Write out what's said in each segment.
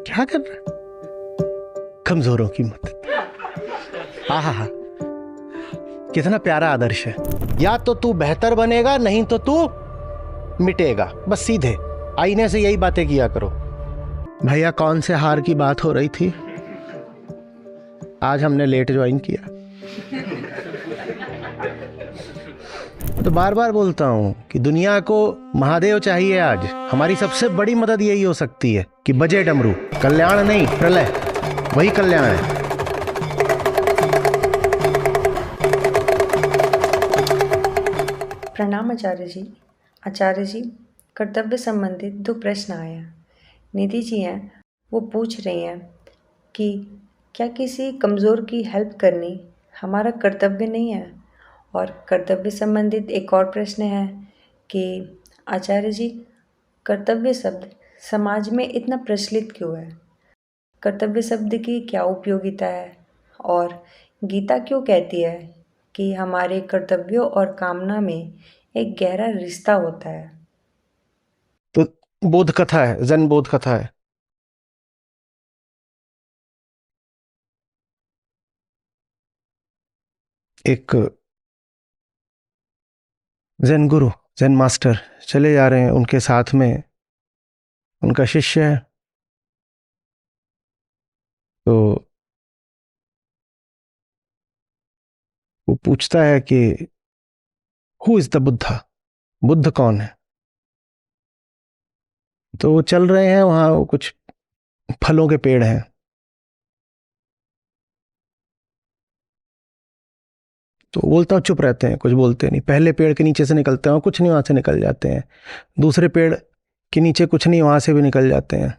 क्या कर रहा है? कमजोरों की मदद। आहा, कितना प्यारा आदर्श है। या तो तू बेहतर बनेगा, नहीं तो तू मिटेगा। बस सीधे आईने से यही बातें किया करो। भैया कौन से हार की बात हो रही थी? आज हमने लेट ज्वाइन किया। तो बार बार बोलता हूं कि दुनिया को महादेव चाहिए। आज हमारी सबसे बड़ी मदद यही हो सकती है कि बजे डमरू। कल्याण नहीं, प्रलय, वही कल्याण है। प्रणाम आचार्य जी। आचार्य जी, कर्तव्य संबंधित 2 प्रश्न आए हैं। निधि जी हैं, वो पूछ रही हैं कि क्या किसी कमज़ोर की हेल्प करनी हमारा कर्तव्य नहीं है? और कर्तव्य संबंधित एक और प्रश्न है कि आचार्य जी, कर्तव्य शब्द समाज में इतना प्रचलित क्यों है? कर्तव्य शब्द की क्या उपयोगिता है? और गीता क्यों कहती है कि हमारे कर्तव्यों और कामना में एक गहरा रिश्ता होता है? तो बोध कथा है, जन बोध कथा है। एक जैन गुरु, जैन मास्टर चले जा रहे हैं, उनके साथ में उनका शिष्य है। तो वो पूछता है कि who is the Buddha? Buddha कौन है? तो वो चल रहे हैं, वहां कुछ फलों के पेड़ हैं। तो बोलता हूँ चुप रहते हैं, कुछ बोलते नहीं। पहले पेड़ के नीचे से निकलते हैं, कुछ नहीं, वहां से निकल जाते हैं। दूसरे पेड़ के नीचे कुछ नहीं, वहां से भी निकल जाते हैं।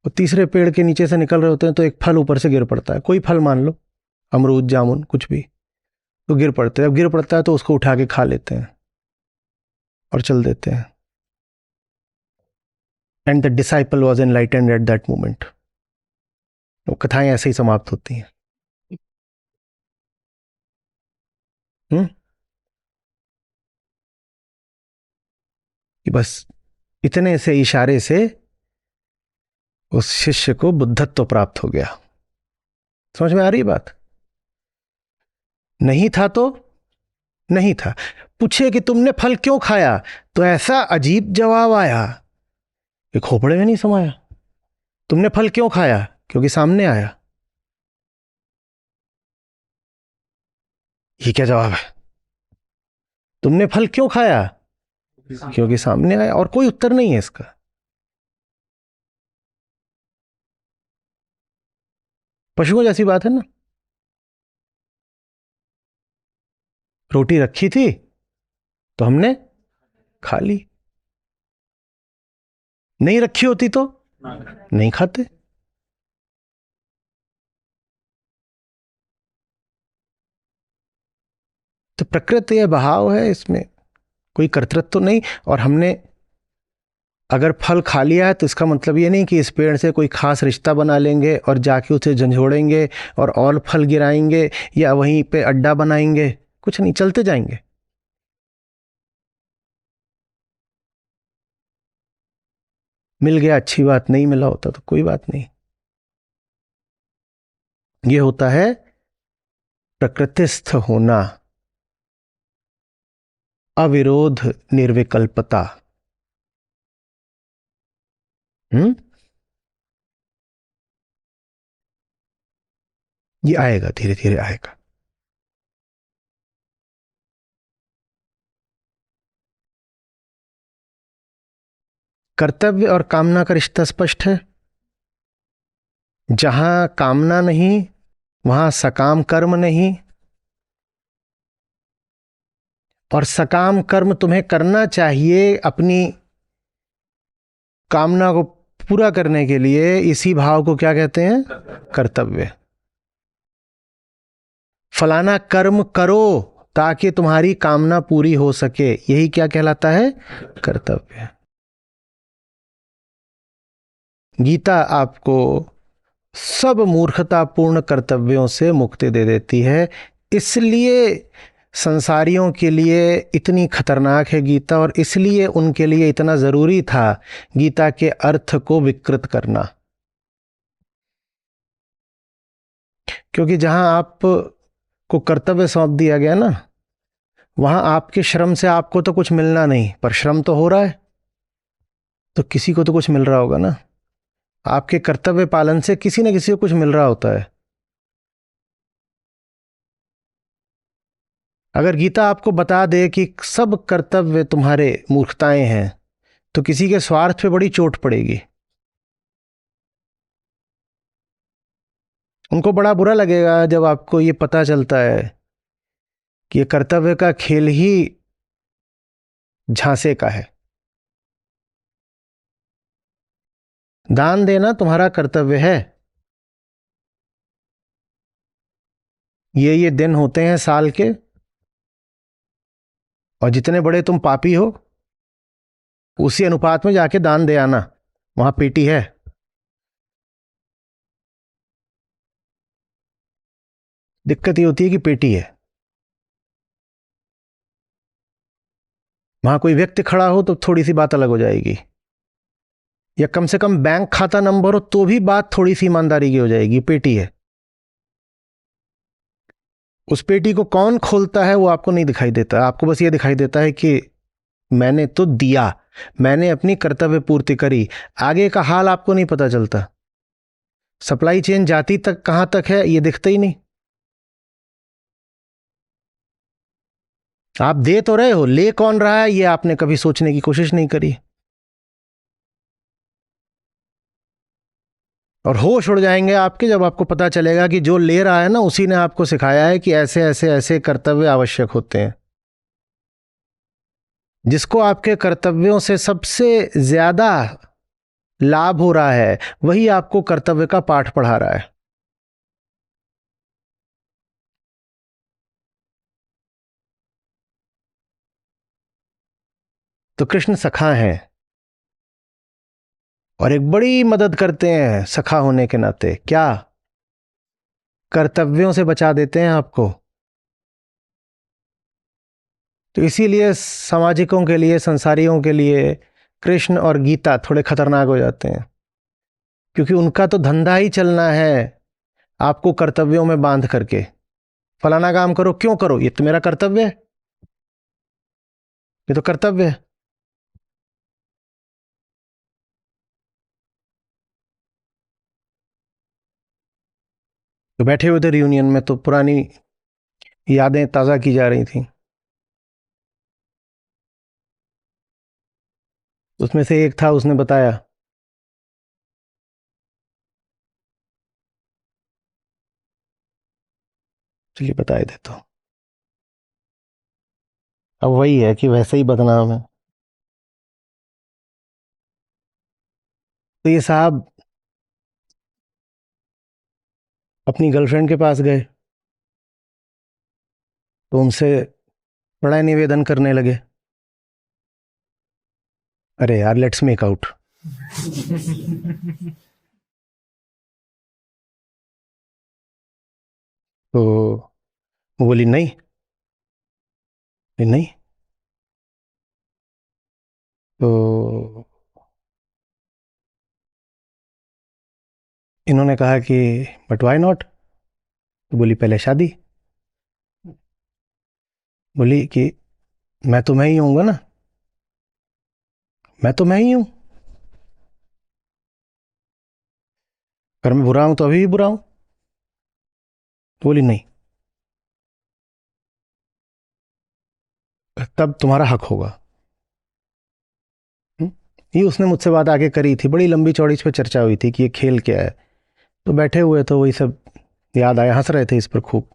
और तीसरे पेड़ के नीचे से निकल रहे होते हैं तो एक फल ऊपर से गिर पड़ता है। कोई फल मान लो, अमरूद, जामुन, कुछ भी। तो गिर पड़ते हैं। जब गिर पड़ता है तो उसको उठा के खा लेते हैं और चल देते हैं। And the disciple was enlightened at that moment. वो कथाएं ऐसे ही समाप्त होती हैं। कि बस इतने से इशारे से उस शिष्य को बुद्धत्व प्राप्त हो गया। समझ में आ रही बात? नहीं था तो नहीं था। पूछे कि तुमने फल क्यों खाया, तो ऐसा अजीब जवाब आया कि खोपड़े में नहीं समाया। तुमने फल क्यों खाया? क्योंकि सामने आया। ये क्या जवाब है? तुमने फल क्यों खाया? क्योंकि सामने आया। और कोई उत्तर नहीं है इसका। पशुओं जैसी बात है ना। रोटी रखी थी तो हमने खा ली, नहीं रखी होती तो नहीं खाते। तो प्रकृति यह बहाव है, इसमें कोई कर्तृत्व तो नहीं। और हमने अगर फल खा लिया है तो इसका मतलब ये नहीं कि इस पेड़ से कोई खास रिश्ता बना लेंगे और जाके उसे झंझोड़ेंगे और फल गिराएंगे या वहीं पे अड्डा बनाएंगे। कुछ नहीं, चलते जाएंगे। मिल गया अच्छी बात, नहीं मिला होता तो कोई बात नहीं। ये होता है प्रकृतिस्थ होना, अविरोध निर्विकल्पता। ये आएगा, धीरे धीरे आएगा। कर्तव्य और कामना का रिश्ता स्पष्ट है। जहां कामना नहीं वहां सकाम कर्म नहीं। और सकाम कर्म तुम्हें करना चाहिए अपनी कामना को पूरा करने के लिए। इसी भाव को क्या कहते हैं? कर्तव्य। फलाना कर्म करो ताकि तुम्हारी कामना पूरी हो सके, यही क्या कहलाता है? कर्तव्य। गीता आपको सब मूर्खतापूर्ण कर्तव्यों से मुक्ति दे देती है। इसलिए संसारियों के लिए इतनी खतरनाक है गीता, और इसलिए उनके लिए इतना ज़रूरी था गीता के अर्थ को विकृत करना। क्योंकि जहां आप को कर्तव्य सौंप दिया गया ना, वहां आपके श्रम से आपको तो कुछ मिलना नहीं, पर श्रम तो हो रहा है, तो किसी को तो कुछ मिल रहा होगा ना। आपके कर्तव्य पालन से किसी न किसी को कुछ मिल रहा होता है। अगर गीता आपको बता दे कि सब कर्तव्य तुम्हारे मूर्खताएं हैं, तो किसी के स्वार्थ पे बड़ी चोट पड़ेगी। उनको बड़ा बुरा लगेगा जब आपको ये पता चलता है कि ये कर्तव्य का खेल ही झांसे का है। दान देना तुम्हारा कर्तव्य है। ये दिन होते हैं साल के, और जितने बड़े तुम पापी हो उसी अनुपात में जाके दान दे आना, वहां पेटी है। दिक्कत ये होती है कि पेटी है, वहां कोई व्यक्ति खड़ा हो तो थोड़ी सी बात अलग हो जाएगी, या कम से कम बैंक खाता नंबर हो तो भी बात थोड़ी सी ईमानदारी की हो जाएगी। पेटी है, उस पेटी को कौन खोलता है वो आपको नहीं दिखाई देता। आपको बस ये दिखाई देता है कि मैंने तो दिया, मैंने अपनी कर्तव्य पूर्ति करी। आगे का हाल आपको नहीं पता चलता। सप्लाई चेन जाती तक कहां तक है ये दिखता ही नहीं। आप दे तो रहे हो, ले कौन रहा है ये आपने कभी सोचने की कोशिश नहीं करी। और होश उड़ जाएंगे आपके जब आपको पता चलेगा कि जो ले रहा है ना, उसी ने आपको सिखाया है कि ऐसे ऐसे ऐसे कर्तव्य आवश्यक होते हैं। जिसको आपके कर्तव्यों से सबसे ज्यादा लाभ हो रहा है, वही आपको कर्तव्य का पाठ पढ़ा रहा है। तो कृष्ण सखा हैं, और एक बड़ी मदद करते हैं सखा होने के नाते। क्या? कर्तव्यों से बचा देते हैं आपको। तो इसीलिए सामाजिकों के लिए, संसारियों के लिए कृष्ण और गीता थोड़े खतरनाक हो जाते हैं, क्योंकि उनका तो धंधा ही चलना है आपको कर्तव्यों में बांध करके। फलाना काम करो, क्यों करो? ये तो मेरा कर्तव्य है, ये तो कर्तव्य है। तो बैठे हुए थे रियूनियन में, तो पुरानी यादें ताज़ा की जा रही थी। उसमें से एक था, उसने बताया, चलिए बताए देता हूँ। अब वही है कि वैसे ही बदनाम है। तो ये साहब अपनी गर्लफ्रेंड के पास गए, तो उनसे बड़ा निवेदन करने लगे, अरे यार लेट्स मेक आउट। तो वो बोली नहीं, नहीं। तो इन्होंने कहा कि बट वाई नॉट। तो बोली पहले शादी। बोली कि मैं तो मैं ही हूँगा ना, मैं तो मैं ही हूँ, अगर मैं बुरा हूं तो अभी भी बुरा हूं। तो बोली नहीं, तब तुम्हारा हक होगा। हम्म? ये उसने मुझसे बात आगे करी थी, बड़ी लंबी चौड़ी इस पर चर्चा हुई थी कि ये खेल क्या है। तो बैठे हुए तो वही सब याद आया, हंस रहे थे इस पर खूब।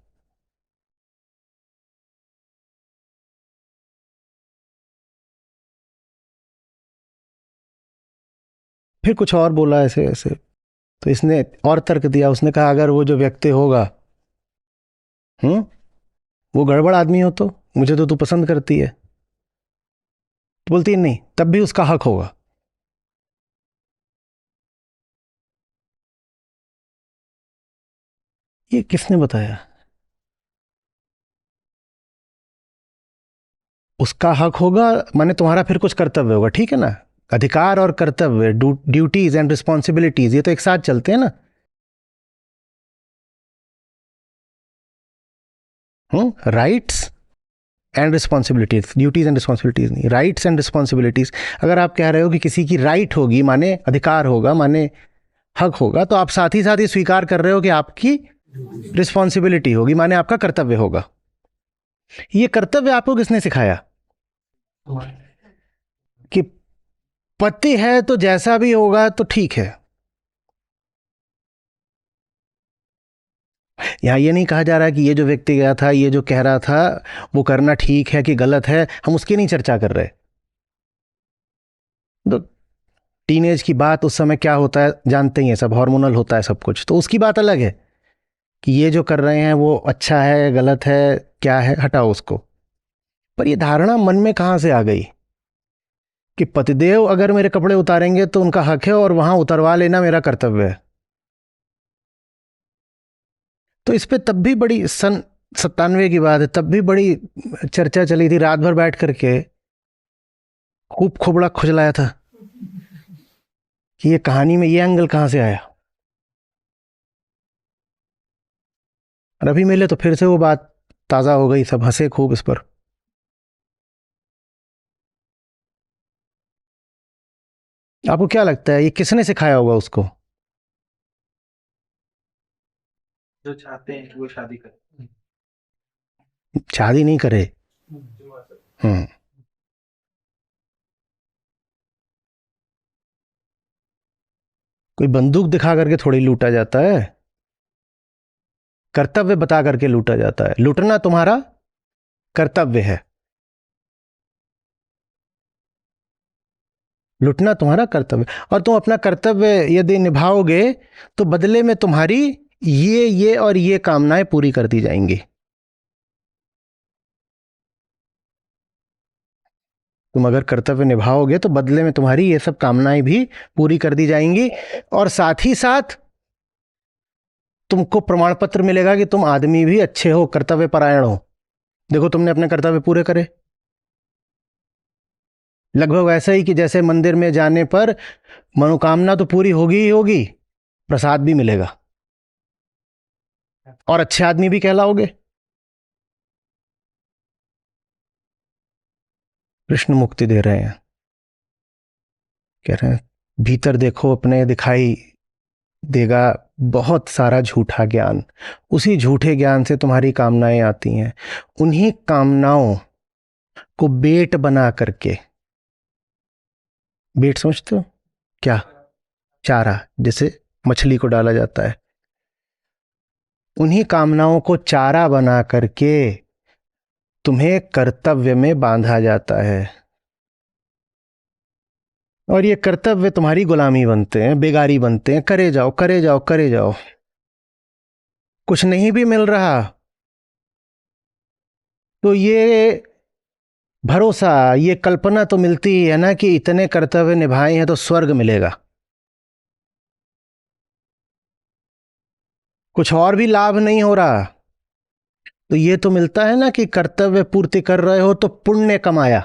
फिर कुछ और बोला ऐसे ऐसे। तो इसने और तर्क दिया, उसने कहा अगर वो जो व्यक्ति होगा, हम्म, वो गड़बड़ आदमी हो तो मुझे तो तू पसंद करती है। तो बोलती है नहीं, तब भी उसका हक होगा। ये किसने बताया? उसका हक होगा, माने तुम्हारा फिर कुछ कर्तव्य होगा, ठीक है ना। अधिकार और कर्तव्य, ड्यूटीज एंड रिस्पॉन्सिबिलिटीज, ये तो एक साथ चलते हैं ना। Rights and responsibilities, duties and responsibilities नहीं, राइट्स एंड रिस्पॉन्सिबिलिटीज। अगर आप कह रहे हो कि किसी की राइट होगी माने अधिकार होगा, माने हक होगा, तो आप साथ ही साथ ये स्वीकार कर रहे हो कि आपकी रिस्पॉन्सिबिलिटी होगी, माने आपका कर्तव्य होगा। ये कर्तव्य आपको किसने सिखाया? कि पति है तो जैसा भी होगा तो ठीक है। यहां ये नहीं कहा जा रहा है कि ये जो व्यक्ति गया था, ये जो कह रहा था, वो करना ठीक है कि गलत है, हम उसकी नहीं चर्चा कर रहे। तो टीनेज की बात, उस समय क्या होता है जानते ही हैं सब, हार्मोनल होता है सब कुछ, तो उसकी बात अलग है कि ये जो कर रहे हैं वो अच्छा है गलत है क्या है, हटाओ उसको। पर ये धारणा मन में कहां से आ गई कि पतिदेव अगर मेरे कपड़े उतारेंगे तो उनका हक है और वहां उतरवा लेना मेरा कर्तव्य है। तो इस पे तब भी बड़ी, सन 97 की बात है, तब भी बड़ी चर्चा चली थी, रात भर बैठ करके खूब खोबड़ा खुजलाया था कि ये कहानी में ये एंगल कहां से आया। और अभी मिले तो फिर से वो बात ताजा हो गई, सब हंसे खूब इस पर। आपको क्या लगता है ये किसने सिखाया होगा उसको? जो चाहते हैं कि वो शादी करें। शादी नहीं करे। हम्म। कोई बंदूक दिखा करके थोड़ी लूटा जाता है, कर्तव्य बता करके लूटा जाता है। लूटना तुम्हारा कर्तव्य है, लूटना तुम्हारा कर्तव्य। और तुम अपना कर्तव्य यदि निभाओगे तो बदले में तुम्हारी ये और ये कामनाएं पूरी कर दी जाएंगी। तुम अगर कर्तव्य निभाओगे तो बदले में तुम्हारी ये सब कामनाएं भी पूरी कर दी जाएंगी, और साथ ही साथ तुमको प्रमाण पत्र मिलेगा कि तुम आदमी भी अच्छे हो, कर्तव्य परायण हो। देखो तुमने अपने कर्तव्य पूरे करे। लगभग वैसा ही कि जैसे मंदिर में जाने पर मनोकामना तो पूरी होगी ही होगी, प्रसाद भी मिलेगा और अच्छे आदमी भी कहलाओगे। कृष्ण मुक्ति दे रहे हैं, कह रहे हैं भीतर देखो अपने, दिखाई देगा बहुत सारा झूठा ज्ञान। उसी झूठे ज्ञान से तुम्हारी कामनाएं आती हैं। उन्हीं कामनाओं को बेट बना करके, बेट समझते हो क्या? चारा, जैसे मछली को डाला जाता है, उन्हीं कामनाओं को चारा बना करके तुम्हें कर्तव्य में बांधा जाता है। और ये कर्तव्य तुम्हारी गुलामी बनते हैं, बेगारी बनते हैं, करे जाओ करे जाओ करे जाओ। कुछ नहीं भी मिल रहा तो ये भरोसा, ये कल्पना तो मिलती ही है ना कि इतने कर्तव्य निभाए हैं तो स्वर्ग मिलेगा। कुछ और भी लाभ नहीं हो रहा तो ये तो मिलता है ना कि कर्तव्य पूर्ति कर रहे हो तो पुण्य कमाया।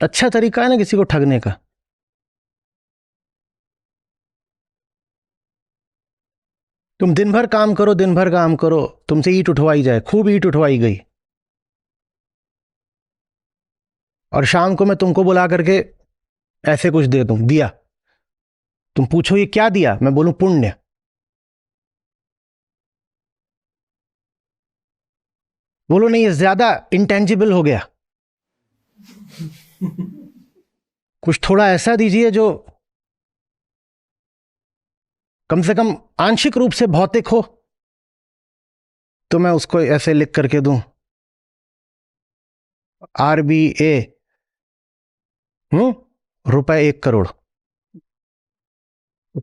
अच्छा तरीका है ना किसी को ठगने का। तुम दिन भर काम करो, दिन भर काम करो, तुमसे ईंट उठवाई जाए, खूब ईंट उठवाई गई, और शाम को मैं तुमको बुला करके ऐसे कुछ दे दूं, दिया, तुम पूछो ये क्या दिया, मैं बोलूं पुण्य। बोलो नहीं ये ज्यादा इंटेंजिबल हो गया, कुछ थोड़ा ऐसा दीजिए जो कम से कम आंशिक रूप से भौतिक हो, तो मैं उसको ऐसे लिख करके दूं RBA, रुपए 1 करोड़।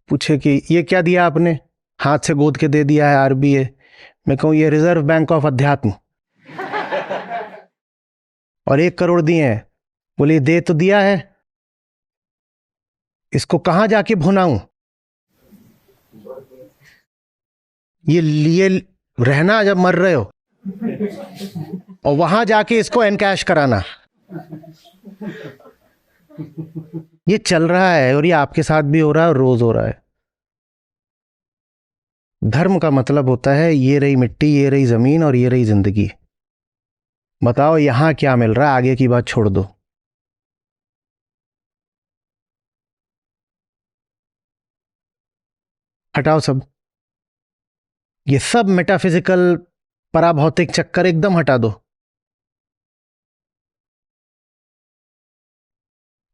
पूछे कि ये क्या दिया आपने, हाथ से गोद के दे दिया है RBA। मैं कहूं ये रिजर्व बैंक ऑफ अध्यात्म, और 1 करोड़ दिए हैं। बोले दे तो दिया है, इसको कहां जाके भुनाऊं? ये लिए रहना जब मर रहे हो, और वहां जाके इसको एनकैश कराना, ये चल रहा है और ये आपके साथ भी हो रहा है और रोज हो रहा है। धर्म का मतलब होता है ये रही मिट्टी, ये रही जमीन और ये रही जिंदगी। बताओ यहां क्या मिल रहा है, आगे की बात छोड़ दो। हटाओ सब, ये सब मेटाफिजिकल पराभौतिक चक्कर एकदम हटा दो।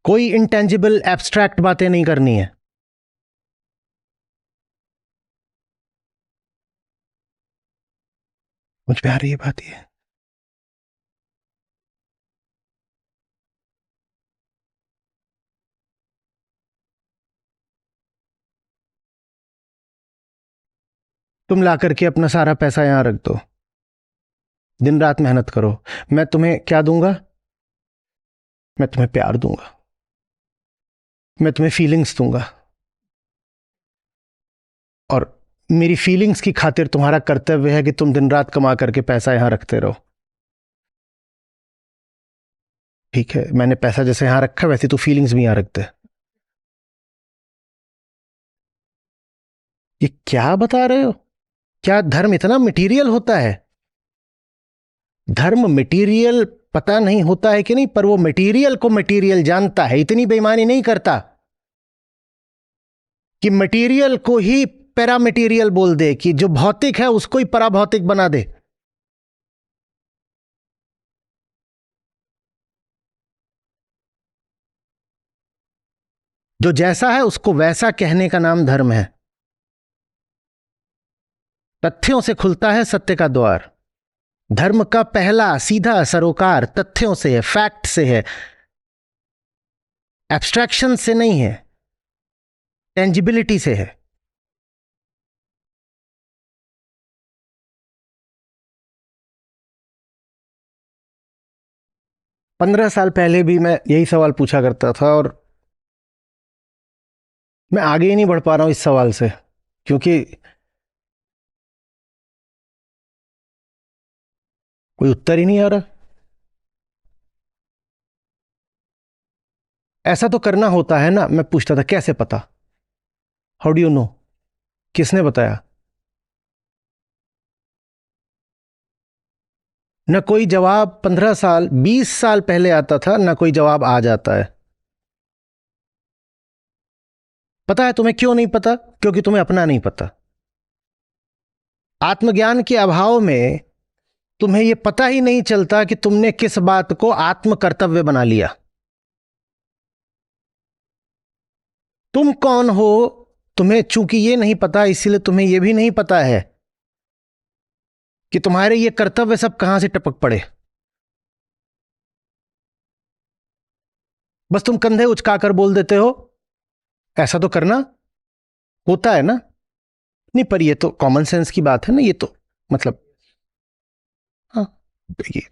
कोई इंटेंजिबल एब्स्ट्रैक्ट बातें नहीं करनी है। मुझ में आ रही है बात ये। तुम ला करके अपना सारा पैसा यहां रख दो, दिन रात मेहनत करो, मैं तुम्हें क्या दूंगा? मैं तुम्हें प्यार दूंगा, मैं तुम्हें फीलिंग्स दूंगा, और मेरी फीलिंग्स की खातिर तुम्हारा कर्तव्य है कि तुम दिन रात कमा करके पैसा यहां रखते रहो। ठीक है, मैंने पैसा जैसे यहां रखा वैसे तो फीलिंग्स भी यहां रखते। ये क्या बता रहे हो? क्या धर्म इतना मटेरियल होता है? धर्म मटेरियल पता नहीं होता है कि नहीं, पर वो मटेरियल को मटेरियल जानता है, इतनी बेईमानी नहीं करता कि मटेरियल को ही पैरा मटेरियल बोल दे, कि जो भौतिक है उसको ही पराभौतिक बना दे। जो जैसा है उसको वैसा कहने का नाम धर्म है। तथ्यों से खुलता है सत्य का द्वार। धर्म का पहला सीधा सरोकार तथ्यों से है, फैक्ट से है, एब्स्ट्रैक्शन से नहीं है, टेंजिबिलिटी से है। पंद्रह साल पहले भी मैं यही सवाल पूछा करता था, और मैं आगे ही नहीं बढ़ पा रहा हूं इस सवाल से, क्योंकि कोई उत्तर ही नहीं आ रहा। ऐसा तो करना होता है ना। मैं पूछता था कैसे पता, हाउ डू यू नो, किसने बताया? न कोई जवाब 15 साल 20 साल पहले आता था, न कोई जवाब आज आता है। पता है तुम्हें क्यों नहीं पता? क्योंकि तुम्हें अपना नहीं पता। आत्मज्ञान के अभाव में तुम्हें यह पता ही नहीं चलता कि तुमने किस बात को आत्म कर्तव्य बना लिया। तुम कौन हो तुम्हें चूंकि यह नहीं पता, इसीलिए तुम्हें यह भी नहीं पता है कि तुम्हारे ये कर्तव्य सब कहां से टपक पड़े। बस तुम कंधे उचकाकर बोल देते हो ऐसा तो करना होता है ना। नहीं, पर ये तो कॉमन सेंस की बात है ना, ये तो मतलब, हाँ, ये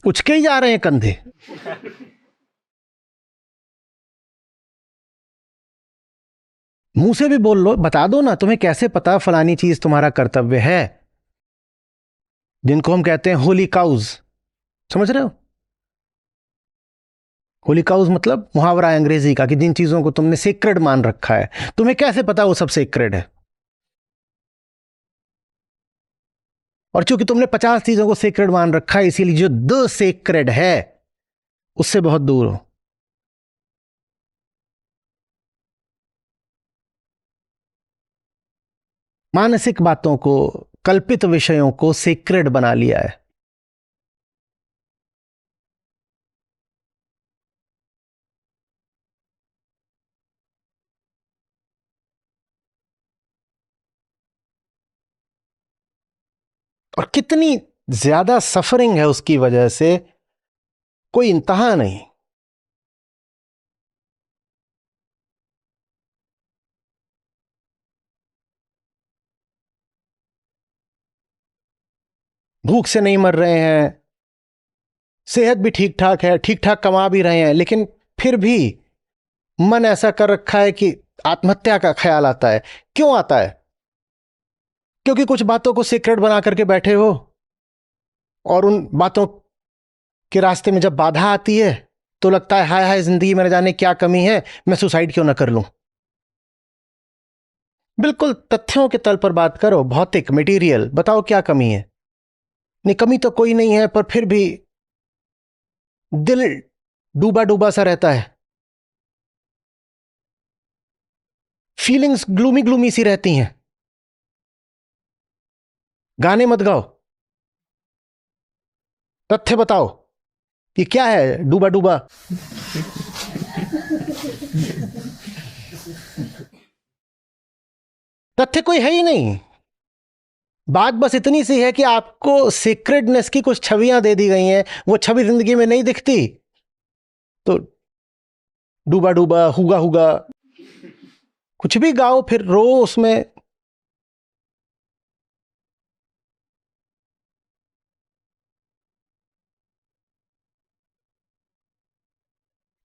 उचके ही जा रहे हैं कंधे। मुंह से भी बोल लो, बता दो ना, तुम्हें कैसे पता फलानी चीज तुम्हारा कर्तव्य है? जिनको हम कहते हैं होली काउज, समझ रहे हो? होली काउज मतलब मुहावरा है अंग्रेजी का, कि जिन चीजों को तुमने सेक्रेड मान रखा है, तुम्हें कैसे पता वो सब सेक्रेड है? और चूंकि तुमने 50 चीजों को सेक्रेड मान रखा है, इसीलिए जो द सेक्रेड है उससे बहुत दूर हो। मानसिक बातों को, कल्पित विषयों को सेक्रेड बना लिया है। और कितनी ज्यादा सफरिंग है उसकी वजह से, कोई इंतहा नहीं। भूख से नहीं मर रहे हैं, सेहत भी ठीक ठाक है, ठीक ठाक कमा भी रहे हैं, लेकिन फिर भी मन ऐसा कर रखा है कि आत्महत्या का ख्याल आता है। क्यों आता है? क्योंकि कुछ बातों को सीक्रेट बना करके बैठे हो, और उन बातों के रास्ते में जब बाधा आती है तो लगता है हाय हाय जिंदगी में न जाने क्या कमी है, मैं सुसाइड क्यों ना कर लूं। बिल्कुल तथ्यों के तल पर बात करो, भौतिक मटेरियल, बताओ क्या कमी है। नहीं, कमी तो कोई नहीं है, पर फिर भी दिल डूबा डूबा सा रहता है, फीलिंग्स ग्लूमी ग्लूमी सी रहती हैं। गाने मत गाओ, तथ्य बताओ कि क्या है डूबा डूबा। तथ्य कोई है ही नहीं। बात बस इतनी सी है कि आपको सीक्रेटनेस की कुछ छवियां दे दी गई हैं, वो छवि जिंदगी में नहीं दिखती तो डूबा डूबा हुगा हुगा कुछ भी गाओ, फिर रो उसमें।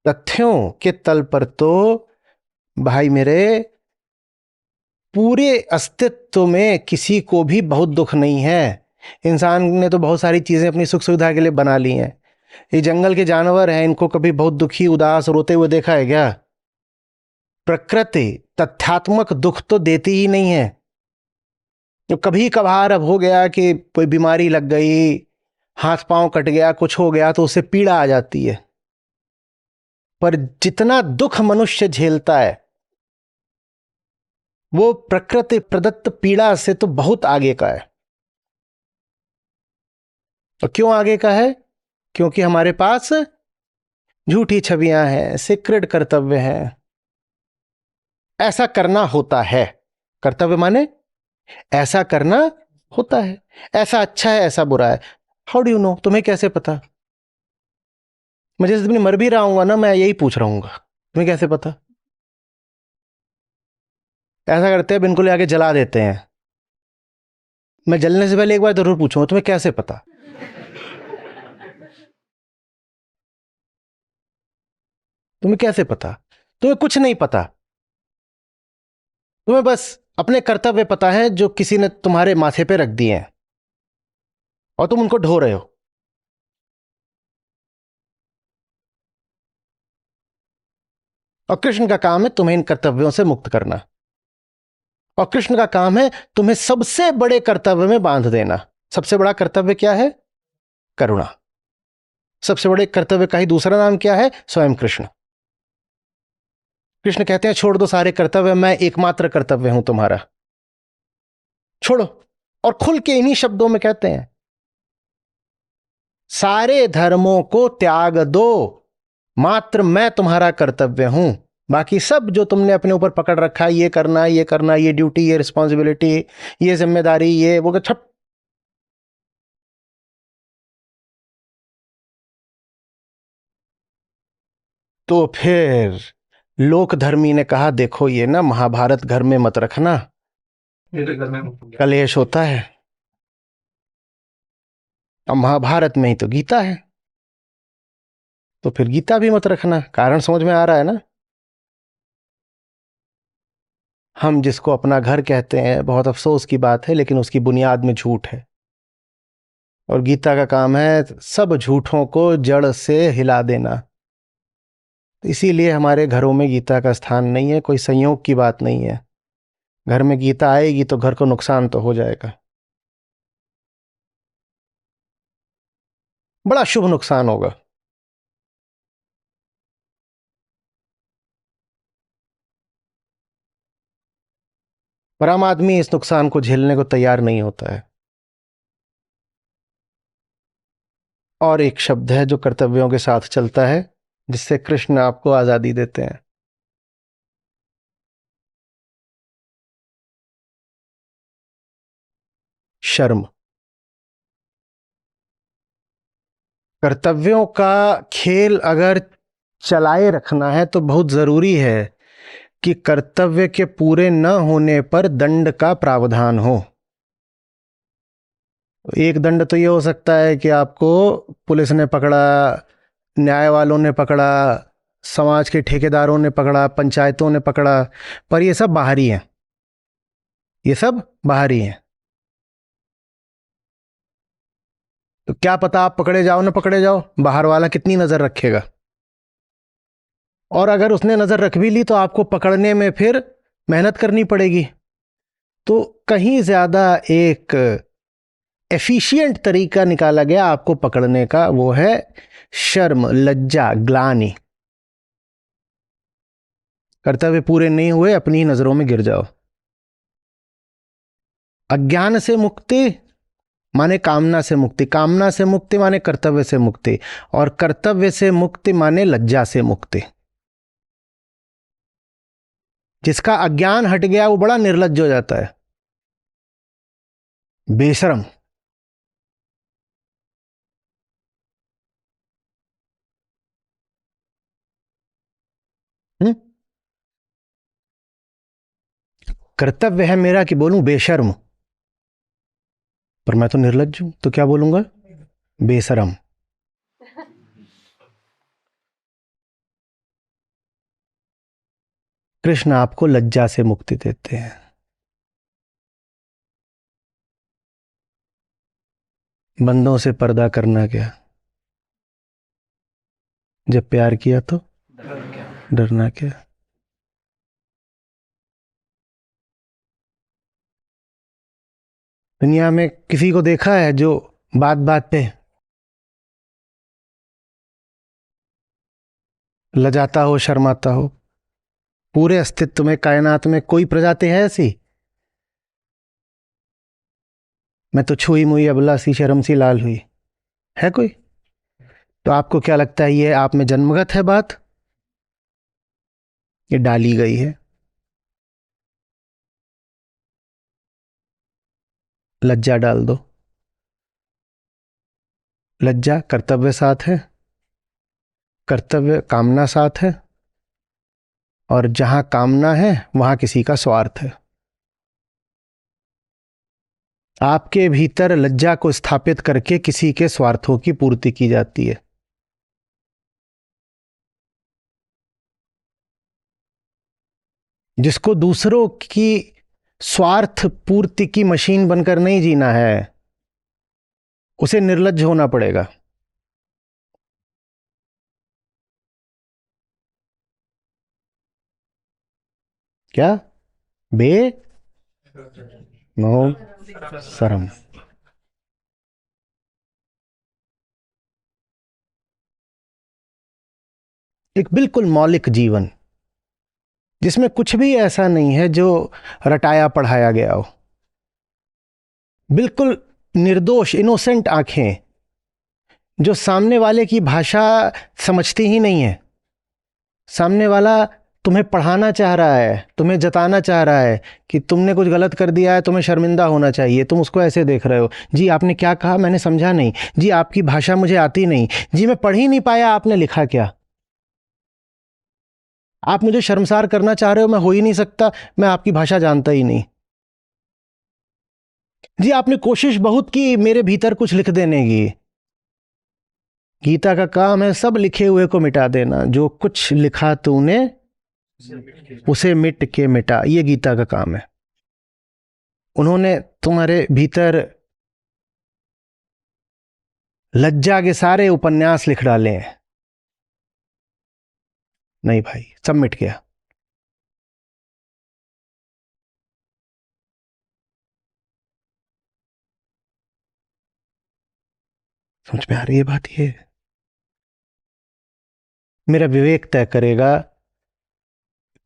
तथ्यों के तल पर तो भाई मेरे पूरे अस्तित्व में किसी को भी बहुत दुख नहीं है। इंसान ने तो बहुत सारी चीजें अपनी सुख सुविधा के लिए बना ली हैं। ये जंगल के जानवर हैं, इनको कभी बहुत दुखी उदास रोते हुए देखा है क्या? प्रकृति तथ्यात्मक दुख तो देती ही नहीं है। तो कभी कभार अब हो गया कि कोई बीमारी लग गई, हाथ पांव कट गया, कुछ हो गया तो उससे पीड़ा आ जाती है, पर जितना दुख मनुष्य झेलता है वो प्रकृति प्रदत्त पीड़ा से तो बहुत आगे का है। और क्यों आगे का है? क्योंकि हमारे पास झूठी छवियां हैं, सीक्रेट कर्तव्य हैं। ऐसा करना होता है। कर्तव्य माने ऐसा करना होता है। ऐसा अच्छा है, ऐसा बुरा है। How do you know? तुम्हें कैसे पता? मैं जिस दिन मर भी रहा हूंगा ना, मैं यही पूछ रहा हूँ, तुम्हें कैसे पता? ऐसा करते हैं बिल्कुल आके जला देते हैं। मैं जलने से पहले एक बार जरूर पूछूंगा, तुम्हें कैसे पता? तुम्हें कैसे पता? तुम्हें कुछ नहीं पता। तुम्हें बस अपने कर्तव्य पता है जो किसी ने तुम्हारे माथे पे रख दिए हैं और तुम उनको ढो रहे हो। और कृष्ण का काम है तुम्हें इन कर्तव्यों से मुक्त करना। और कृष्ण का काम है तुम्हें सबसे बड़े कर्तव्य में बांध देना। सबसे बड़ा कर्तव्य क्या है? करुणा। सबसे बड़े कर्तव्य का ही दूसरा नाम क्या है? स्वयं कृष्ण। कृष्ण कहते हैं छोड़ दो सारे कर्तव्य, मैं एकमात्र कर्तव्य हूं तुम्हारा, छोड़ो। और खुल के इन्हीं शब्दों में कहते हैं सारे धर्मों को त्याग दो, मात्र मैं तुम्हारा कर्तव्य हूं। बाकी सब जो तुमने अपने ऊपर पकड़ रखा है, ये करना ये करना, ये ड्यूटी, ये रिस्पॉन्सिबिलिटी, ये जिम्मेदारी, ये वो छप। तो फिर लोक धर्मी ने कहा देखो ये ना महाभारत घर में मत रखना, मेरे घर में मुक्त गया। कलेश होता है। अब महाभारत में ही तो गीता है, तो फिर गीता भी मत रखना। कारण समझ में आ रहा है ना? हम जिसको अपना घर कहते हैं, बहुत अफसोस की बात है, लेकिन उसकी बुनियाद में झूठ है। और गीता का काम है सब झूठों को जड़ से हिला देना। तो इसीलिए हमारे घरों में गीता का स्थान नहीं है। कोई संयोग की बात नहीं है। घर में गीता आएगी तो घर को नुकसान तो हो जाएगा, बड़ा शुभ नुकसान होगा। पर आम आदमी इस नुकसान को झेलने को तैयार नहीं होता है। और एक शब्द है जो कर्तव्यों के साथ चलता है, जिससे कृष्ण आपको आजादी देते हैं। शर्म। कर्तव्यों का खेल अगर चलाए रखना है तो बहुत जरूरी है कि कर्तव्य के पूरे न होने पर दंड का प्रावधान हो। एक दंड तो ये हो सकता है कि आपको पुलिस ने पकड़ा, न्याय वालों ने पकड़ा, समाज के ठेकेदारों ने पकड़ा, पंचायतों ने पकड़ा, पर ये सब बाहरी हैं, ये सब बाहरी हैं। तो क्या पता आप पकड़े जाओ ना पकड़े जाओ, बाहर वाला कितनी नजर रखेगा। और अगर उसने नजर रख भी ली तो आपको पकड़ने में फिर मेहनत करनी पड़ेगी। तो कहीं ज्यादा एक एफिशिएंट तरीका निकाला गया आपको पकड़ने का, वो है शर्म, लज्जा, ग्लानि। कर्तव्य पूरे नहीं हुए, अपनी ही नजरों में गिर जाओ। अज्ञान से मुक्ति माने कामना से मुक्ति, कामना से मुक्ति माने कर्तव्य से मुक्ति, और कर्तव्य से मुक्ति माने लज्जा से मुक्ति। जिसका अज्ञान हट गया वो बड़ा निर्लज्ज हो जाता है, बेशरम। कर्तव्य है मेरा कि बोलूं बेशर्म, पर मैं तो निर्लज्ज हूं, तो क्या बोलूंगा? बेशरम। कृष्ण आपको लज्जा से मुक्ति देते हैं। बंदों से पर्दा करना क्या, जब प्यार किया तो डरना क्या। दुनिया में किसी को देखा है जो बात बात पे लजाता हो, शर्माता हो? पूरे अस्तित्व में, कायनात में कोई प्रजाति है ऐसी? मैं तो छुई मुई अबला सी शर्म सी लाल हुई, है कोई? तो आपको क्या लगता है ये आप में जन्मगत है बात, ये डाली गई है? लज्जा डाल दो। लज्जा कर्तव्य साथ है, कर्तव्य कामना साथ है, और जहां कामना है वहां किसी का स्वार्थ है। आपके भीतर लज्जा को स्थापित करके किसी के स्वार्थों की पूर्ति की जाती है। जिसको दूसरों की स्वार्थ पूर्ति की मशीन बनकर नहीं जीना है, उसे निर्लज्ज होना पड़ेगा। क्या? बे नो शर्म। एक बिल्कुल मौलिक जीवन जिसमें कुछ भी ऐसा नहीं है जो रटाया पढ़ाया गया हो। बिल्कुल निर्दोष, इनोसेंट आंखें जो सामने वाले की भाषा समझती ही नहीं है। सामने वाला तुम्हें पढ़ाना चाह रहा है, तुम्हें जताना चाह रहा है कि तुमने कुछ गलत कर दिया है, तुम्हें शर्मिंदा होना चाहिए। तुम उसको ऐसे देख रहे हो, जी आपने क्या कहा मैंने समझा नहीं, जी आपकी भाषा मुझे आती नहीं, जी मैं पढ़ ही नहीं पाया आपने लिखा क्या। आप मुझे शर्मसार करना चाह रहे हो, मैं हो ही नहीं सकता, मैं आपकी भाषा जानता ही नहीं। जी आपने कोशिश बहुत की मेरे भीतर कुछ लिख देने की। गीता का काम है सब लिखे हुए को मिटा देना। जो कुछ लिखा तूने उसे मिट के मिटा, ये गीता का काम है। उन्होंने तुम्हारे भीतर लज्जा के सारे उपन्यास लिख डाले हैं। नहीं भाई, सब मिट गया। समझ में आ रही है बात? ये मेरा विवेक तय करेगा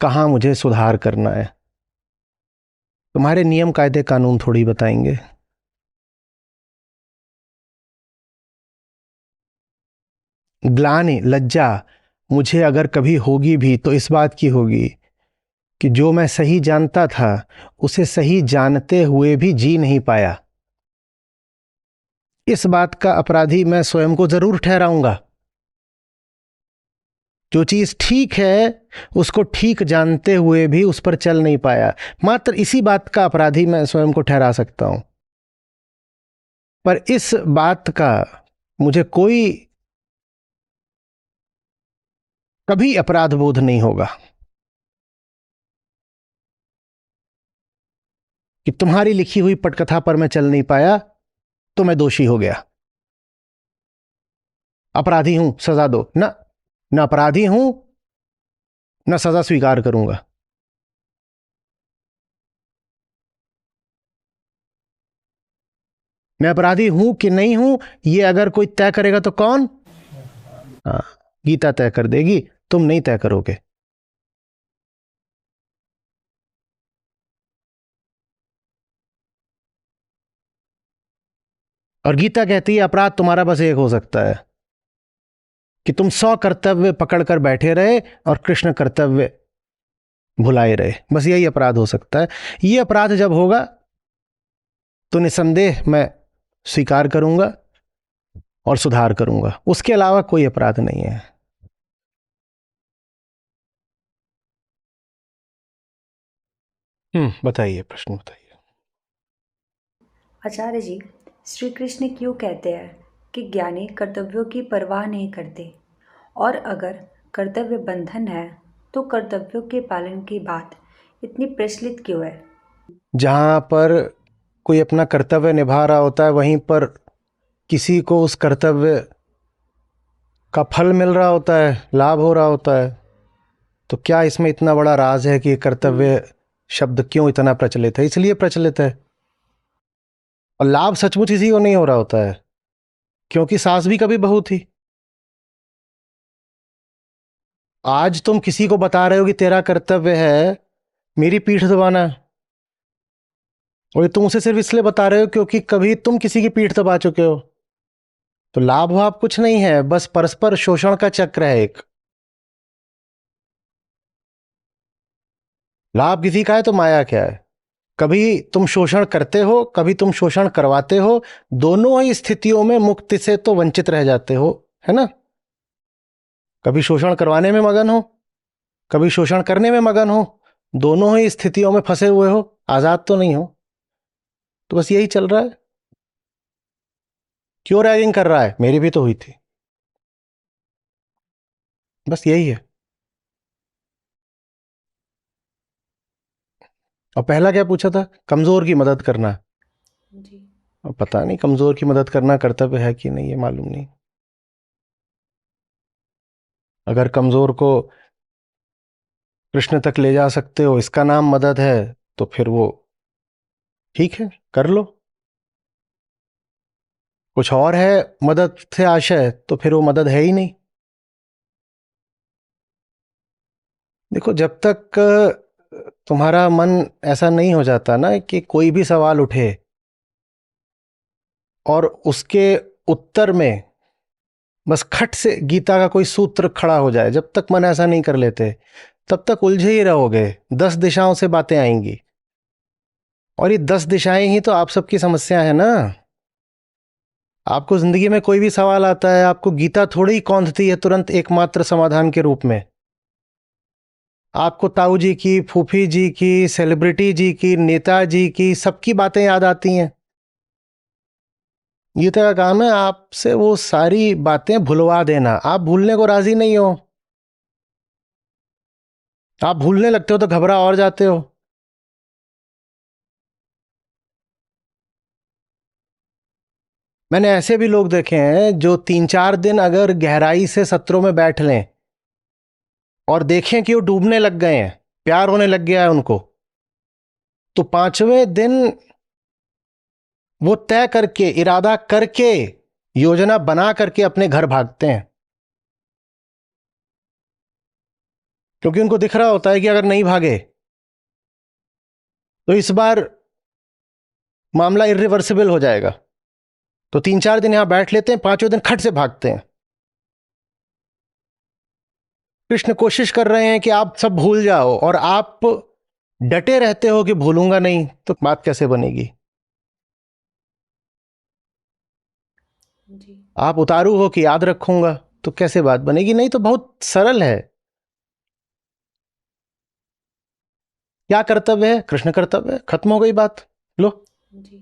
कहां मुझे सुधार करना है। तुम्हारे नियम कायदे कानून थोड़ी बताएंगे। ग्लानि, लज्जा मुझे अगर कभी होगी भी तो इस बात की होगी कि जो मैं सही जानता था उसे सही जानते हुए भी जी नहीं पाया। इस बात का अपराधी मैं स्वयं को जरूर ठहराऊंगा। जो चीज ठीक है उसको ठीक जानते हुए भी उस पर चल नहीं पाया, मात्र इसी बात का अपराधी मैं स्वयं को ठहरा सकता हूं। पर इस बात का मुझे कोई कभी अपराध बोध नहीं होगा कि तुम्हारी लिखी हुई पटकथा पर मैं चल नहीं पाया तो मैं दोषी हो गया, अपराधी हूं, सजा दो ना। न अपराधी हूं, न सजा स्वीकार करूंगा। मैं अपराधी हूं कि नहीं हूं, ये अगर कोई तय करेगा तो कौन? हाँ, गीता तय कर देगी, तुम नहीं तय करोगे। और गीता कहती है अपराध तुम्हारा बस एक हो सकता है कि तुम 100 कर्तव्य पकड़कर बैठे रहे और कृष्ण कर्तव्य भुलाए रहे, बस यही अपराध हो सकता है। ये अपराध जब होगा तो निसंदेह मैं स्वीकार करूंगा और सुधार करूंगा, उसके अलावा कोई अपराध नहीं है। बताइए, प्रश्न बताइए। आचार्य जी, श्री कृष्ण क्यों कहते हैं कि ज्ञानी कर्तव्यों की परवाह नहीं करते, और अगर कर्तव्य बंधन है तो कर्तव्यों के पालन की बात इतनी प्रचलित क्यों है? जहां पर कोई अपना कर्तव्य निभा रहा होता है वहीं पर किसी को उस कर्तव्य का फल मिल रहा होता है, लाभ हो रहा होता है, तो क्या इसमें इतना बड़ा राज है कि कर्तव्य शब्द क्यों इतना प्रचलित है? इसलिए प्रचलित है। और लाभ सचमुच इसी को नहीं हो रहा होता है, क्योंकि सास भी कभी बहू थी। आज तुम किसी को बता रहे हो कि तेरा कर्तव्य है मेरी पीठ दबाना, और ये तुम उसे सिर्फ इसलिए बता रहे हो क्योंकि कभी तुम किसी की पीठ दबा चुके हो। तो लाभ भाव कुछ नहीं है, बस परस्पर शोषण का चक्र है एक। लाभ किसी का है तो माया क्या है? कभी तुम शोषण करते हो, कभी तुम शोषण करवाते हो, दोनों ही स्थितियों में मुक्ति से तो वंचित रह जाते हो, है ना? कभी शोषण करवाने में मगन हो, कभी शोषण करने में मगन हो, दोनों ही स्थितियों में फंसे हुए हो, आजाद तो नहीं हो। तो बस यही चल रहा है। क्यों रैगिंग कर रहा है? मेरी भी तो हुई थी। बस यही है। और पहला क्या पूछा था? कमजोर की मदद करना। जी। अब पता नहीं कमजोर की मदद करना कर्तव्य है कि नहीं, ये मालूम नहीं। अगर कमजोर को कृष्ण तक ले जा सकते हो, इसका नाम मदद है, तो फिर वो ठीक है, कर लो। कुछ और है मदद से आशय, तो फिर वो मदद है ही नहीं। देखो, जब तक तुम्हारा मन ऐसा नहीं हो जाता ना कि कोई भी सवाल उठे और उसके उत्तर में बस खट से गीता का कोई सूत्र खड़ा हो जाए, जब तक मन ऐसा नहीं कर लेते तब तक उलझे ही रहोगे। 10 दिशाओं से बातें आएंगी, और ये 10 दिशाएं ही तो आप सबकी समस्या है ना। आपको जिंदगी में कोई भी सवाल आता है, आपको गीता थोड़ी ही कौंधती है तुरंत एकमात्र समाधान के रूप में। आपको ताऊ जी की, फूफी जी की, सेलिब्रिटी जी की, नेताजी की, सबकी बातें याद आती हैं। गीता का काम है आपसे वो सारी बातें भुलवा देना। आप भूलने को राजी नहीं हो, आप भूलने लगते हो तो घबरा और जाते हो। मैंने ऐसे भी लोग देखे हैं जो 3-4 दिन अगर गहराई से सत्रों में बैठ लें और देखें कि वो डूबने लग गए हैं, प्यार होने लग गया है उनको, तो 5वें दिन वो तय करके, इरादा करके, योजना बना करके अपने घर भागते हैं, क्योंकि उनको दिख रहा होता है कि अगर नहीं भागे तो इस बार मामला इरिवर्सिबल हो जाएगा। तो 3-4 दिन यहां बैठ लेते हैं, 5वें दिन खट से भागते हैं। कृष्ण कोशिश कर रहे हैं कि आप सब भूल जाओ, और आप डटे रहते हो कि भूलूंगा नहीं, तो बात कैसे बनेगी? जी। आप उतारू हो कि याद रखूंगा, तो कैसे बात बनेगी? नहीं तो बहुत सरल है। क्या कर्तव्य है? कृष्ण कर्तव्य है, खत्म हो गई बात। लो, जी।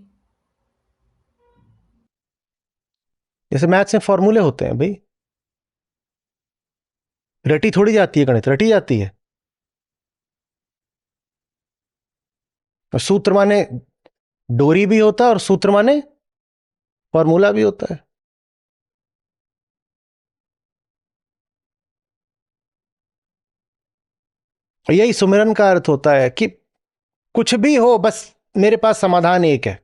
जैसे मैथ्स में फॉर्मूले होते हैं भाई, रटी थोड़ी जाती है, गणित रटी जाती है। और सूत्र माने डोरी भी होता है और सूत्र माने फॉर्मूला भी होता है। यही सुमिरन का अर्थ होता है कि कुछ भी हो, बस मेरे पास समाधान एक है।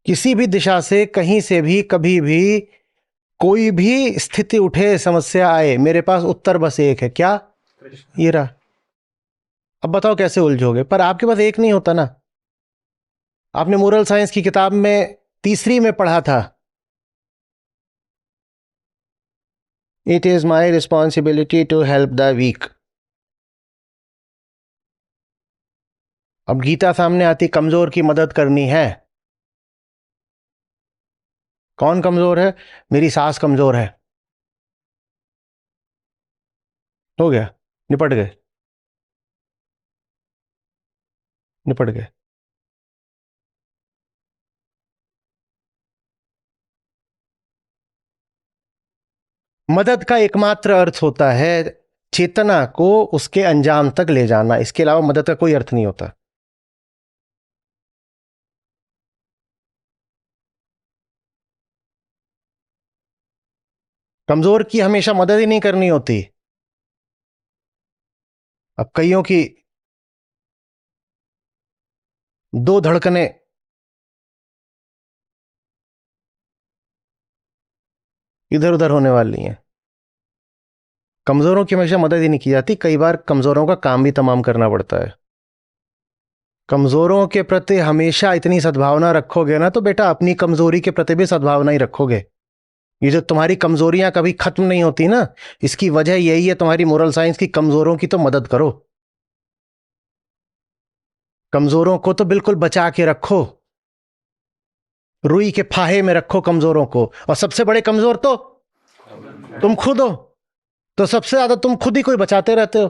किसी भी दिशा से, कहीं से भी, कभी भी, कोई भी स्थिति उठे, समस्या आए, मेरे पास उत्तर बस एक है। क्या? ये रहा। अब बताओ कैसे उलझोगे? पर आपके पास एक नहीं होता ना। आपने मोरल साइंस की किताब में तीसरी में पढ़ा था, it is my responsibility to help the weak. अब गीता सामने आती, कमजोर की मदद करनी है। कौन कमजोर है? मेरी सास कमजोर है। हो गया, निपट गए, निपट गए। मदद का एकमात्र अर्थ होता है चेतना को उसके अंजाम तक ले जाना। इसके अलावा मदद का कोई अर्थ नहीं होता। कमजोर की हमेशा मदद ही नहीं करनी होती। अब कईयों की दो धड़कनें इधर उधर होने वाली हैं। कमजोरों की हमेशा मदद ही नहीं की जाती, कई बार कमजोरों का काम भी तमाम करना पड़ता है। कमजोरों के प्रति हमेशा इतनी सद्भावना रखोगे ना, तो बेटा अपनी कमजोरी के प्रति भी सद्भावना ही रखोगे। ये जो तुम्हारी कमजोरियां कभी खत्म नहीं होती ना, इसकी वजह यही है तुम्हारी मोरल साइंस की। कमजोरों की तो मदद करो, कमजोरों को तो बिल्कुल बचा के रखो, रुई के फाहे में रखो कमजोरों को। और सबसे बड़े कमजोर तो तुम खुद हो, तो सबसे ज्यादा तुम खुद ही कोई बचाते रहते हो।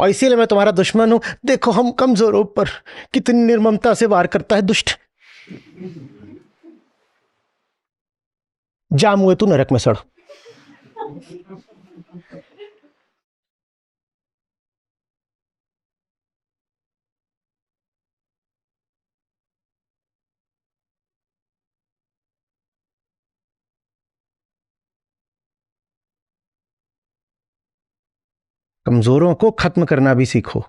और इसीलिए मैं तुम्हारा दुश्मन हूं। देखो हम कमजोरों पर कितनी निर्ममता से वार करता है दुष्ट। जाम हुए तू नरक में सड़। कमजोरों को खत्म करना भी सीखो।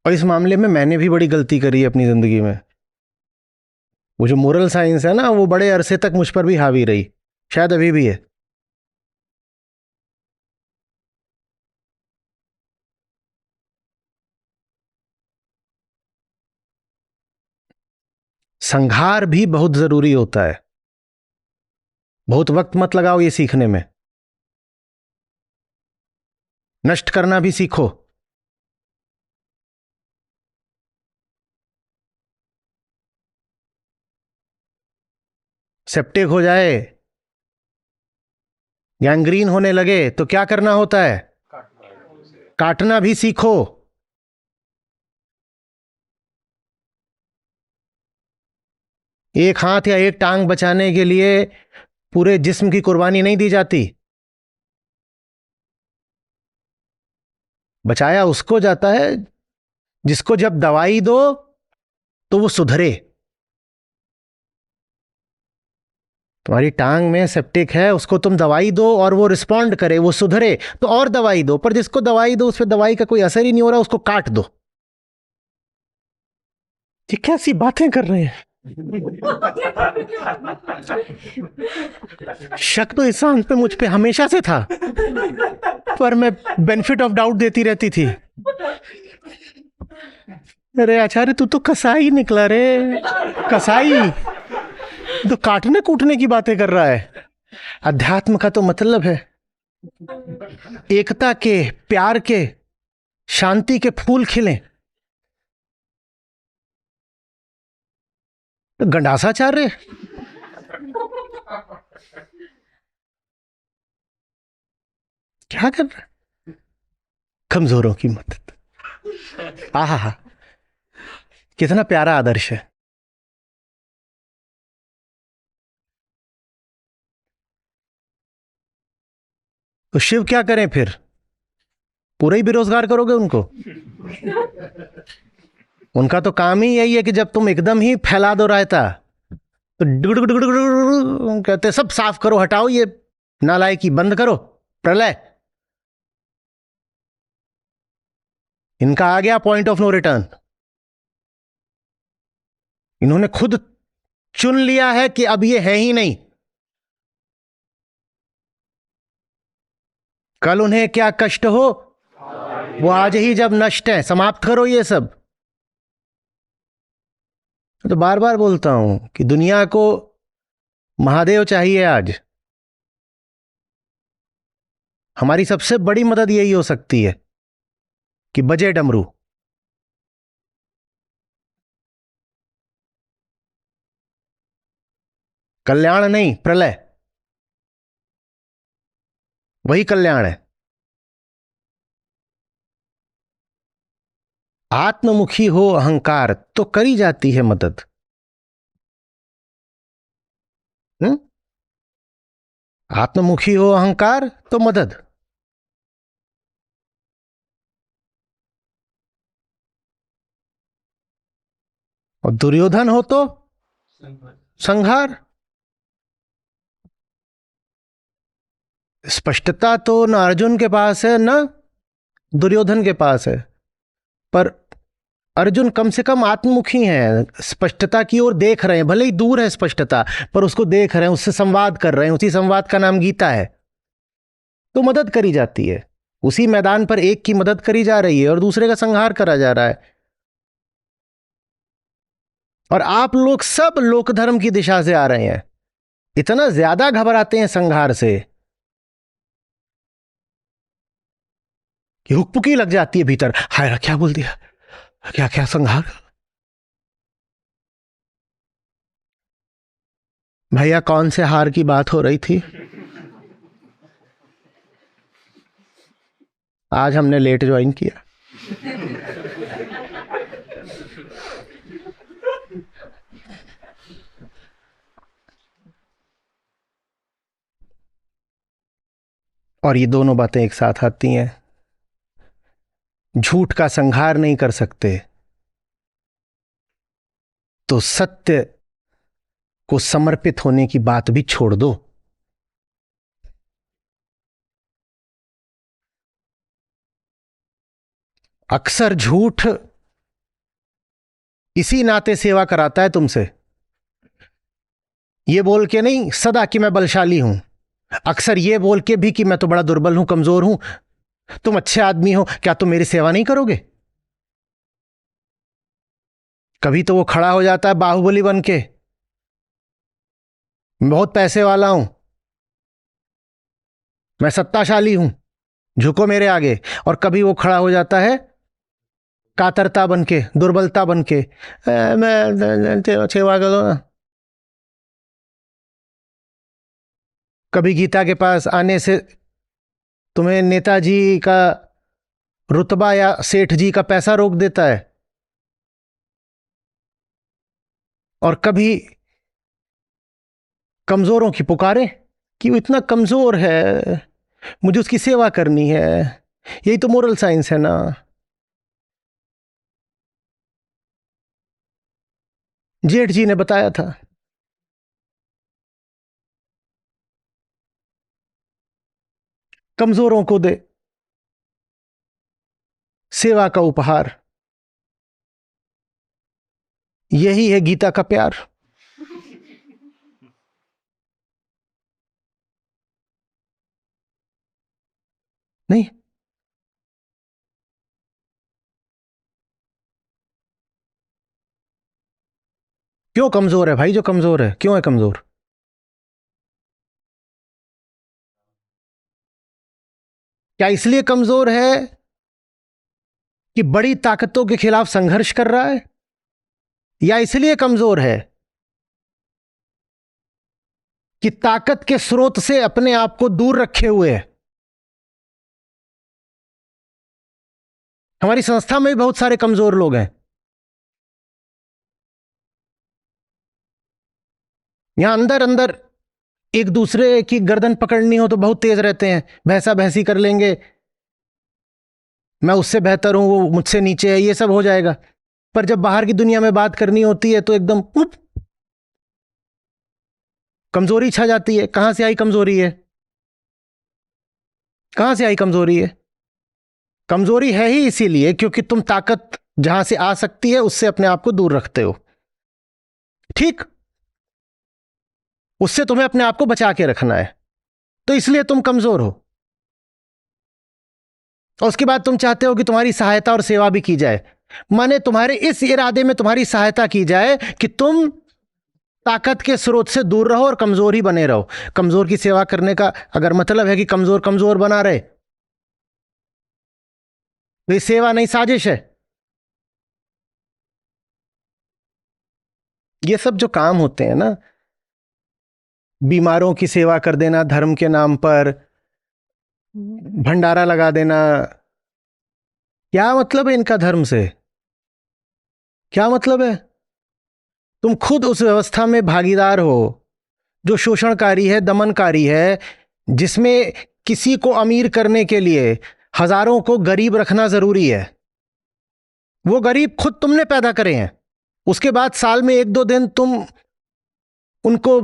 और इस मामले में मैंने भी बड़ी गलती करी है अपनी जिंदगी में। वो जो मोरल साइंस है ना, वो बड़े अरसे तक मुझ पर भी हावी रही, शायद अभी भी है। संघार भी बहुत जरूरी होता है। बहुत वक्त मत लगाओ ये सीखने में। नष्ट करना भी सीखो। सेप्टिक हो जाए, गैंग्रीन होने लगे तो क्या करना होता है? काटना भी सीखो। एक हाथ या एक टांग बचाने के लिए पूरे जिस्म की कुर्बानी नहीं दी जाती। बचाया उसको जाता है जिसको जब दवाई दो तो वो सुधरे। तुम्हारी टांग में सेप्टिक है, उसको तुम दवाई दो और वो रिस्पॉन्ड करे, वो सुधरे, तो और दवाई दो। पर जिसको दवाई दो उस पर दवाई का कोई असर ही नहीं हो रहा, उसको काट दो। ये कैसी बातें कर रहे हैं? शक तो इंसान पे मुझ पे हमेशा से था, पर मैं बेनिफिट ऑफ डाउट देती रहती थी। अरे आचार्य तू तो कसाई निकला रे, कसाई। तो काटने कूटने की बातें कर रहा है। अध्यात्म का तो मतलब है एकता के, प्यार के, शांति के फूल खिलें। तो गंडासाचार्य क्या कर रहा है? कमजोरों की मदद। आहा, कितना प्यारा आदर्श है। तो शिव क्या करें फिर? पूरा ही बेरोजगार करोगे उनको? उनका तो काम ही यही है कि जब तुम एकदम ही फैला दो रायता तो कहते सब साफ करो, हटाओ ये नालायकी, बंद करो, प्रलय। इनका आ गया पॉइंट ऑफ नो रिटर्न। इन्होंने खुद चुन लिया है कि अब ये है ही नहीं। कल उन्हें क्या कष्ट हो वो आज ही जब नष्ट है, समाप्त करो ये सब। तो बार बार बोलता हूं कि दुनिया को महादेव चाहिए आज। हमारी सबसे बड़ी मदद यही हो सकती है कि बजे डमरू। कल्याण नहीं, प्रलय, वही कल्याण है। आत्ममुखी हो अहंकार तो करी जाती है मदद। आत्ममुखी हो अहंकार तो मदद। और दुर्योधन हो तो संहार। स्पष्टता तो न अर्जुन के पास है न दुर्योधन के पास है, पर अर्जुन कम से कम आत्ममुखी हैं, स्पष्टता की ओर देख रहे हैं। भले ही दूर है स्पष्टता, पर उसको देख रहे हैं, उससे संवाद कर रहे हैं। उसी संवाद का नाम गीता है। तो मदद करी जाती है। उसी मैदान पर एक की मदद करी जा रही है और दूसरे का संहार करा जा रहा है। और आप लोग सब लोक धर्म की दिशा से आ रहे हैं, इतना ज्यादा घबराते हैं संहार से कि हुकपुकी लग जाती है भीतर। हाय क्या बोल दिया, क्या क्या संहार। भैया कौन से हार की बात हो रही थी? आज हमने लेट ज्वाइन किया। और ये दोनों बातें एक साथ आती हैं। झूठ का संहार नहीं कर सकते तो सत्य को समर्पित होने की बात भी छोड़ दो। अक्सर झूठ इसी नाते सेवा कराता है तुमसे, ये बोल के नहीं सदा कि मैं बलशाली हूं, अक्सर ये बोल के भी कि मैं तो बड़ा दुर्बल हूं, कमजोर हूं। तुम अच्छे आदमी हो, क्या तुम मेरी सेवा नहीं करोगे? कभी तो वो खड़ा हो जाता है बाहुबली बन के, मैं बहुत पैसे वाला हूं, मैं सत्ताशाली हूं, झुको मेरे आगे। और कभी वो खड़ा हो जाता है कातरता बन के, दुर्बलता बन के, मैं सेवा करो। कभी गीता के पास आने से तुम्हें नेताजी का रुतबा या सेठ जी का पैसा रोक देता है, और कभी कमजोरों की पुकारे कि वो इतना कमजोर है, मुझे उसकी सेवा करनी है। यही तो मोरल साइंस है ना। जेठ जी ने बताया था, कमजोरों को दे सेवा का उपहार। यही है गीता का प्यार। नहीं, क्यों कमजोर है भाई? जो कमजोर है क्यों है कमजोर? क्या इसलिए कमजोर है कि बड़ी ताकतों के खिलाफ संघर्ष कर रहा है, या इसलिए कमजोर है कि ताकत के स्रोत से अपने आप को दूर रखे हुए है? हमारी संस्था में भी बहुत सारे कमजोर लोग हैं। यहां अंदर अंदर एक दूसरे की गर्दन पकड़नी हो तो बहुत तेज रहते हैं, भैंसा भैंसी कर लेंगे, मैं उससे बेहतर हूं, वो मुझसे नीचे है, ये सब हो जाएगा। पर जब बाहर की दुनिया में बात करनी होती है तो एकदम उप, कमजोरी छा जाती है। कहां से आई कमजोरी है? कहां से आई कमजोरी है? कमजोरी है ही इसीलिए क्योंकि तुम ताकत जहां से आ सकती है उससे अपने आप को दूर रखते हो। ठीक, उससे तुम्हें अपने आप को बचा के रखना है, तो इसलिए तुम कमजोर हो। और उसके बाद तुम चाहते हो कि तुम्हारी सहायता और सेवा भी की जाए। माने तुम्हारे इस इरादे में तुम्हारी सहायता की जाए कि तुम ताकत के स्रोत से दूर रहो और कमजोर ही बने रहो। कमजोर की सेवा करने का अगर मतलब है कि कमजोर कमजोर बना रहे, तो ये सेवा नहीं, साजिश है। ये सब जो काम होते हैं ना, बीमारों की सेवा कर देना धर्म के नाम पर, भंडारा लगा देना, क्या मतलब है इनका धर्म से? क्या मतलब है? तुम खुद उस व्यवस्था में भागीदार हो जो शोषणकारी है, दमनकारी है, जिसमें किसी को अमीर करने के लिए हजारों को गरीब रखना जरूरी है। वो गरीब खुद तुमने पैदा करे हैं। उसके बाद साल में एक दो दिन तुम उनको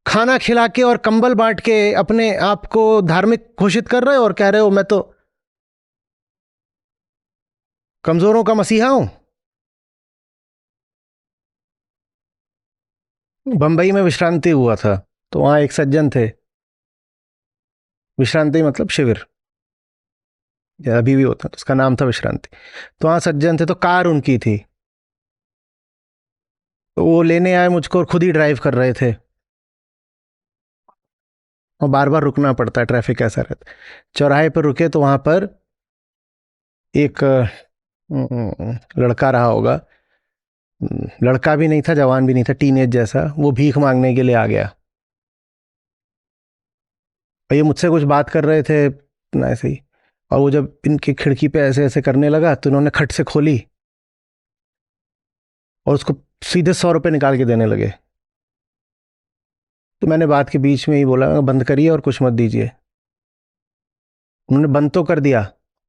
खाना खिला के और कंबल बांट के अपने आप को धार्मिक घोषित कर रहे हो और कह रहे हो मैं तो कमजोरों का मसीहा हूं। बंबई में विश्रांति हुआ था तो वहां एक सज्जन थे, विश्रांति मतलब शिविर, या अभी भी होता, तो उसका नाम था विश्रांति। तो वहां सज्जन थे तो कार उनकी थी, तो वो लेने आए मुझको और खुद ही ड्राइव कर रहे थे, और बार बार रुकना पड़ता है, ट्रैफिक ऐसा रहता है। चौराहे पर रुके तो वहां पर एक लड़का रहा होगा, लड़का भी नहीं था, जवान भी नहीं था, टीनेज जैसा, वो भीख मांगने के लिए आ गया। और ये मुझसे कुछ बात कर रहे थे ना ऐसे ही, और वो जब इनकी खिड़की पे ऐसे ऐसे करने लगा तो इन्होंने खट से खोली और उसको सीधे 100 रुपये निकाल के देने लगे। तो मैंने बात के बीच में ही बोला बंद करिए और कुछ मत दीजिए। उन्होंने बंद तो कर दिया,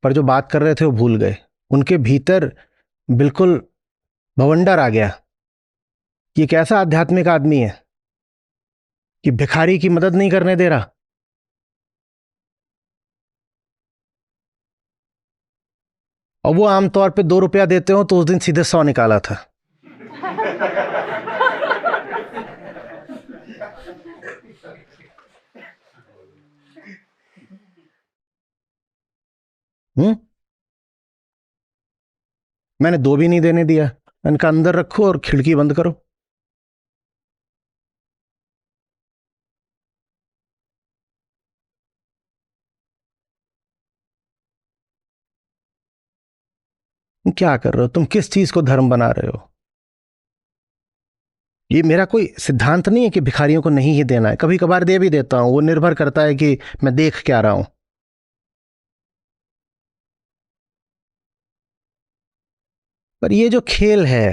पर जो बात कर रहे थे वो भूल गए। उनके भीतर बिल्कुल भवंडर आ गया। ये कैसा आध्यात्मिक आदमी है कि भिखारी की मदद नहीं करने दे रहा। और वो आमतौर पे 2 रुपया देते हो तो उस दिन सीधे 100 निकाला था। मैंने 2 भी नहीं देने दिया, मैंने कहा अंदर रखो और खिड़की बंद करो। तुम क्या कर रहे हो? तुम किस चीज को धर्म बना रहे हो? ये मेरा कोई सिद्धांत नहीं है कि भिखारियों को नहीं ही देना है, कभी कभार दे भी देता हूं, वो निर्भर करता है कि मैं देख क्या रहा हूं। पर ये जो खेल है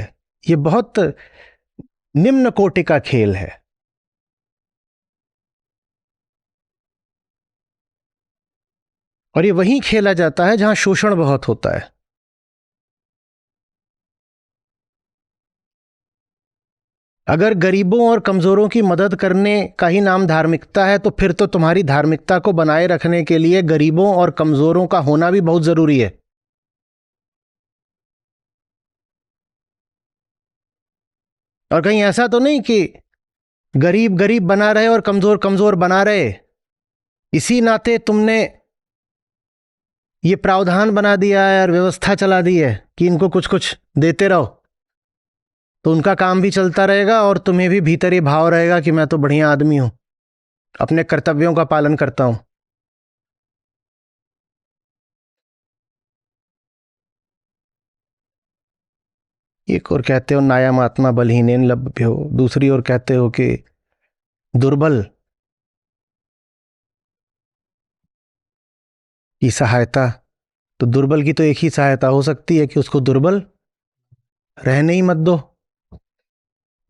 ये बहुत निम्न कोटि का खेल है। और ये वहीं खेला जाता है जहां शोषण बहुत होता है। अगर गरीबों और कमजोरों की मदद करने का ही नाम धार्मिकता है तो फिर तो तुम्हारी धार्मिकता को बनाए रखने के लिए गरीबों और कमजोरों का होना भी बहुत जरूरी है। और कहीं ऐसा तो नहीं कि गरीब गरीब बना रहे और कमजोर कमजोर बना रहे, इसी नाते तुमने ये प्रावधान बना दिया है और व्यवस्था चला दी है कि इनको कुछ कुछ देते रहो, तो उनका काम भी चलता रहेगा और तुम्हें भी भीतर ये भाव रहेगा कि मैं तो बढ़िया आदमी हूं, अपने कर्तव्यों का पालन करता हूं। एक और कहते हो नायम आत्मा बलहीनेन लभ्यो, दूसरी ओर कहते हो कि दुर्बल की सहायता। तो दुर्बल की तो एक ही सहायता हो सकती है कि उसको दुर्बल रहने ही मत दो।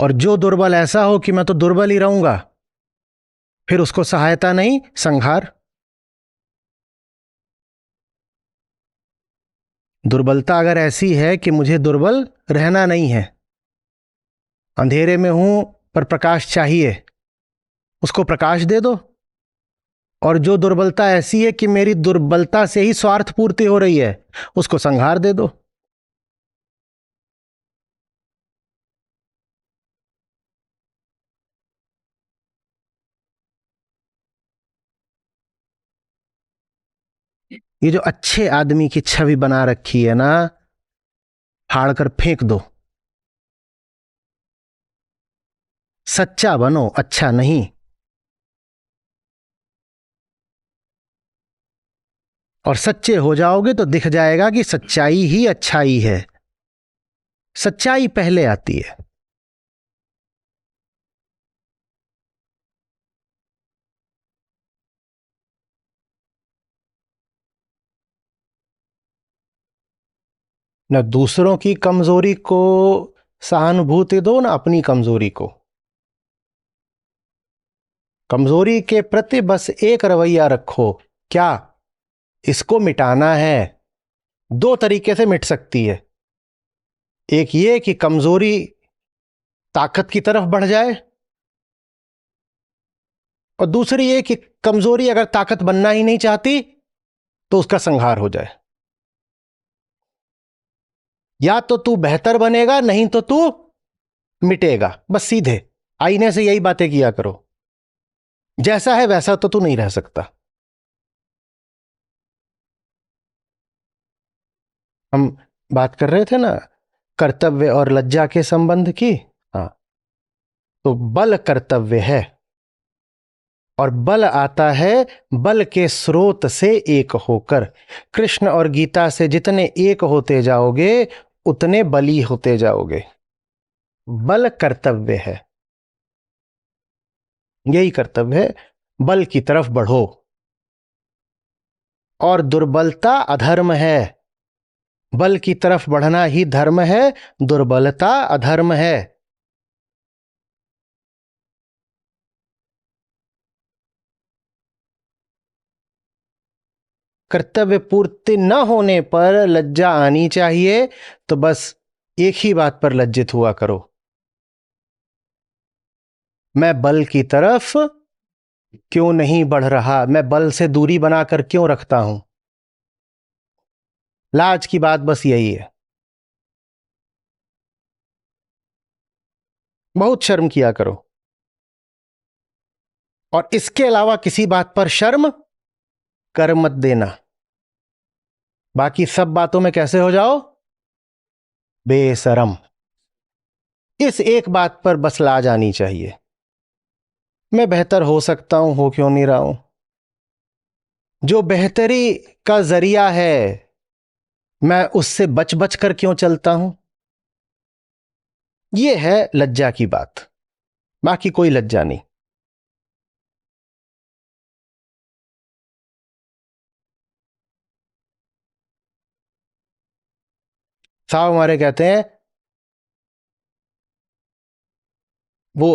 और जो दुर्बल ऐसा हो कि मैं तो दुर्बल ही रहूंगा, फिर उसको सहायता नहीं, संहार। दुर्बलता अगर ऐसी है कि मुझे दुर्बल रहना नहीं है, अंधेरे में हूं पर प्रकाश चाहिए, उसको प्रकाश दे दो। और जो दुर्बलता ऐसी है कि मेरी दुर्बलता से ही स्वार्थ पूर्ति हो रही है, उसको संहार दे दो। ये जो अच्छे आदमी की छवि बना रखी है ना, फाड़ कर फेंक दो। सच्चा बनो, अच्छा नहीं। और सच्चे हो जाओगे तो दिख जाएगा कि सच्चाई ही अच्छाई है। सच्चाई पहले आती है। न दूसरों की कमजोरी को सहानुभूति दो, ना अपनी कमजोरी को। कमजोरी के प्रति बस एक रवैया रखो, क्या इसको मिटाना है। दो तरीके से मिट सकती है। एक ये कि कमजोरी ताकत की तरफ बढ़ जाए, और दूसरी ये कि कमजोरी अगर ताकत बनना ही नहीं चाहती तो उसका संहार हो जाए। या तो तू बेहतर बनेगा, नहीं तो तू मिटेगा। बस सीधे आईने से यही बातें किया करो। जैसा है वैसा तो तू नहीं रह सकता। हम बात कर रहे थे ना कर्तव्य और लज्जा के संबंध की। हाँ, तो बल कर्तव्य है, और बल आता है बल के स्रोत से एक होकर। कृष्ण और गीता से जितने एक होते जाओगे उतने बली होते जाओगे। बल कर्तव्य है, यही कर्तव्य है। बल की तरफ बढ़ो। और दुर्बलता अधर्म है। बल की तरफ बढ़ना ही धर्म है, दुर्बलता अधर्म है। कर्तव्य पूर्ति न होने पर लज्जा आनी चाहिए, तो बस एक ही बात पर लज्जित हुआ करो, मैं बल की तरफ क्यों नहीं बढ़ रहा, मैं बल से दूरी बनाकर क्यों रखता हूं। लाज की बात बस यही है। बहुत शर्म किया करो, और इसके अलावा किसी बात पर शर्म कर मत देना। बाकी सब बातों में कैसे हो जाओ, बेशरम। इस एक बात पर बस लाज आनी चाहिए, मैं बेहतर हो सकता हूं, हो क्यों नहीं रहा हूं। जो बेहतरी का जरिया है मैं उससे बच बच कर क्यों चलता हूं। यह है लज्जा की बात, बाकी कोई लज्जा नहीं। साहब हमारे कहते हैं वो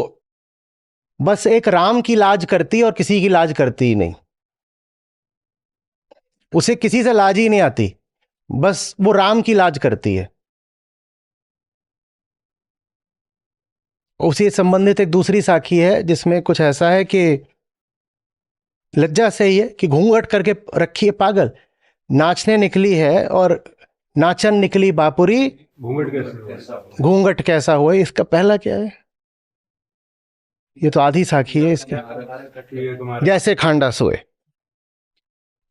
बस एक राम की लाज करती और किसी की लाज करती ही नहीं। उसे किसी से लाज ही नहीं आती, बस वो राम की लाज करती है। उसी संबंधित एक दूसरी साखी है जिसमें कुछ ऐसा है कि लज्जा से ही है कि घूंघट करके रखी है पागल, नाचने निकली है और नाचन निकली बापुरी, घूंघट कैसा हुआ। इसका पहला क्या है, ये तो आधी साखी है इसकी। जैसे खांडा सोए,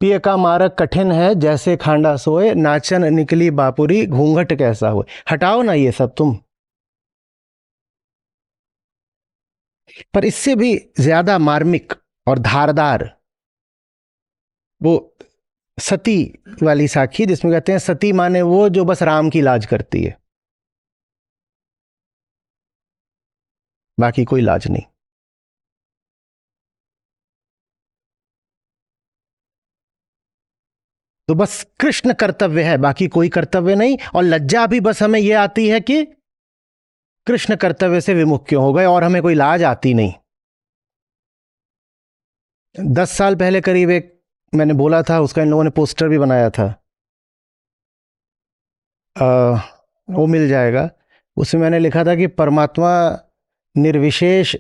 पिए का मारक कठिन है, जैसे खांडा सोए, नाचन निकली बापुरी, घूंघट कैसा हुए। हटाओ ना ये सब तुम। पर इससे भी ज्यादा मार्मिक और धारदार वो सती वाली साखी, जिसमें कहते हैं सती माने वो जो बस राम की लाज करती है, बाकी कोई लाज नहीं। तो बस कृष्ण कर्तव्य है, बाकी कोई कर्तव्य नहीं। और लज्जा भी बस हमें यह आती है कि कृष्ण कर्तव्य से विमुख क्यों हो गए, और हमें कोई लाज आती नहीं। 10 साल पहले करीब एक मैंने बोला था, उसका इन लोगों ने पोस्टर भी बनाया था। वो मिल जाएगा। उसमें मैंने लिखा था कि परमात्मा निर्विशेष,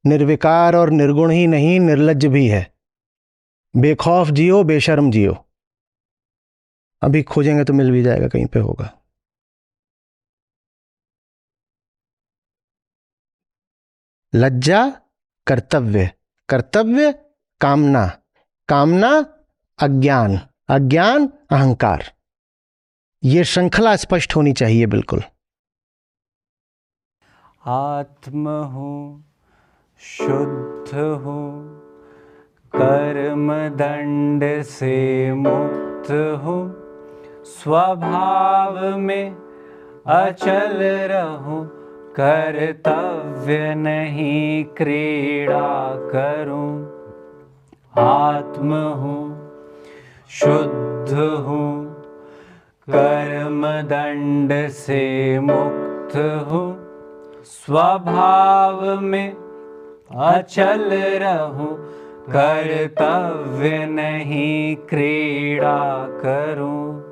निर्विकार और निर्गुण ही नहीं, निर्लज्ज भी है। बेखौफ जियो, बेशर्म जियो। अभी खोजेंगे तो मिल भी जाएगा, कहीं पे होगा। लज्जा कर्तव्य, कर्तव्य कामना, कामना अज्ञान, अज्ञान अहंकार। ये श्रृंखला स्पष्ट होनी चाहिए बिल्कुल। आत्म हूँ, शुद्ध हूँ, कर्म दंड से मुक्त हूँ, स्वभाव में अचल रहूं, कर्तव्य नहीं क्रीड़ा करूं। आत्म हूँ, शुद्ध हूँ, कर्म दंड से मुक्त हूँ, स्वभाव में अचल रहूं, कर्तव्य नहीं क्रीड़ा करूं।